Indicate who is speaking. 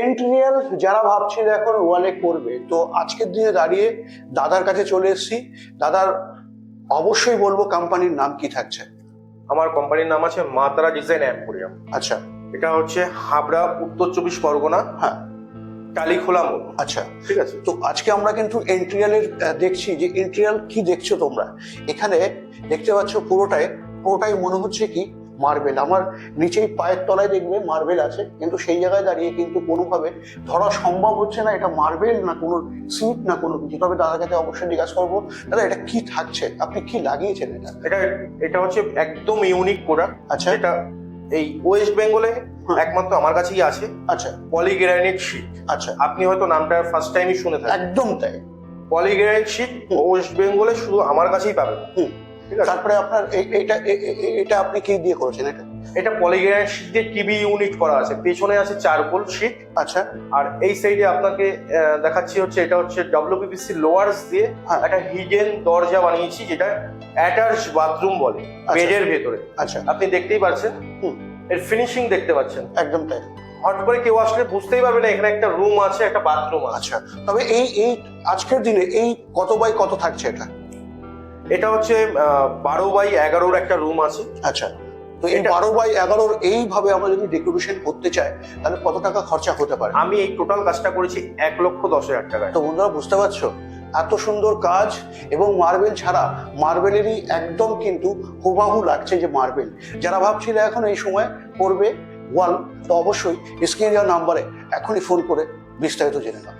Speaker 1: এন্ট্রিয়াল যারা ভাবছিল এখন ওয়ালে করবে, তো আজকের দিনে দাঁড়িয়ে দাদার কাছে চলে এসেছি। দাদার অবশ্যই বলবো কোম্পানির নাম কি থাকছে।
Speaker 2: আমার কোম্পানির নাম আছে মা তারা ডিজাইন এম্পোরিয়াম।
Speaker 1: আচ্ছা,
Speaker 2: এটা হচ্ছে হাবড়া, উত্তর 24 পরগনা,
Speaker 1: হ্যাঁ,
Speaker 2: টালিখোলা মোড়।
Speaker 1: আচ্ছা।
Speaker 2: ঠিক আছে।
Speaker 1: তো আজকে আমরা কিন্তু এন্ট্রিয়ালের দেখছি যে এন্ট্রিয়াল কি দেখছো তোমরা এখানে দেখতে পাচ্ছ, পুরোটাই মনে হচ্ছে কি মার্বেল। আমার নিচেই পায়ের তলায় দেখবে মার্বেল আছে, কিন্তু সেই জায়গায় দাঁড়িয়ে কিন্তু কোনোভাবে ধরা সম্ভব হচ্ছে না এটা মার্বেল না কোনো সিট না কোনো কিছু। তবে দাদার কাছে অবশ্যই জিজ্ঞাসা করবো, দাদা এটা কি থাকছে, আপনি কি লাগিয়েছেন এটা?
Speaker 2: এটা হচ্ছে একদম ইউনিক প্রোডাক্ট।
Speaker 1: আচ্ছা,
Speaker 2: এটা এই ওয়েস্ট বেঙ্গলে একমাত্র আমার কাছেই আছে।
Speaker 1: আচ্ছা,
Speaker 2: পলিগ্রানাইট শীট।
Speaker 1: আচ্ছা,
Speaker 2: আপনি হয়তো নামটা ফার্স্ট টাইমই শুনে থাকেন।
Speaker 1: একদম তাই।
Speaker 2: পলিগ্রানাইট শীট ওয়েস্ট বেঙ্গলে শুধু আমার কাছেই পাবেন। ঠিক আছে।
Speaker 1: তারপরে আপনার এটা আপনি কি দিয়ে করেছেন এটা?
Speaker 2: এটা পলিগ্রানাইট শীট দিয়ে টিভি ইউনিট করা আছে, পেছনে আছে চারকোল শীট।
Speaker 1: আচ্ছা,
Speaker 2: আর এই সাইডে আপনাকে দেখাচ্ছি হচ্ছে এটা হচ্ছে ডব্লিউপিভিসি লোয়ার্স দিয়ে একটা হিডেন দরজা বানিয়েছি, যেটা অ্যাটাচ বাথরুম বলে, বেডের ভেতরে।
Speaker 1: আচ্ছা,
Speaker 2: আপনি দেখতেই পাচ্ছেন, এর ফিনিশিং দেখতে পাচ্ছেন।
Speaker 1: একদম তাই।
Speaker 2: হট করে কেউ আসলে বুঝতেই পারবে না এখানে একটা রুম আছে, একটা বাথরুম আছে।
Speaker 1: আচ্ছা, তবে এই আজকের দিনে এই কত বাই কত থাকছে এটা?
Speaker 2: এটা হচ্ছে 12x11 একটা রুম আছে।
Speaker 1: আচ্ছা, তো এই 12x11 এইভাবে আমরা যদি ডেকোরেশন করতে চাই তাহলে কত টাকা খরচা হতে পারে?
Speaker 2: আমি এই টোটাল কাজটা করেছি 1,10,000 টাকায়।
Speaker 1: তো বন্ধুরা বুঝতে পারছো এত সুন্দর কাজ, এবং মার্বেল ছাড়া মার্বেলেরই একদম কিন্তু হুবাহু লাগছে যে মার্বেল। যারা ভাবছিল এখন এই সময় করবে ওয়াল, তো অবশ্যই স্ক্রিনে দেওয়া নাম্বারে এখনই ফোন করে বিস্তারিত জেনে নাও।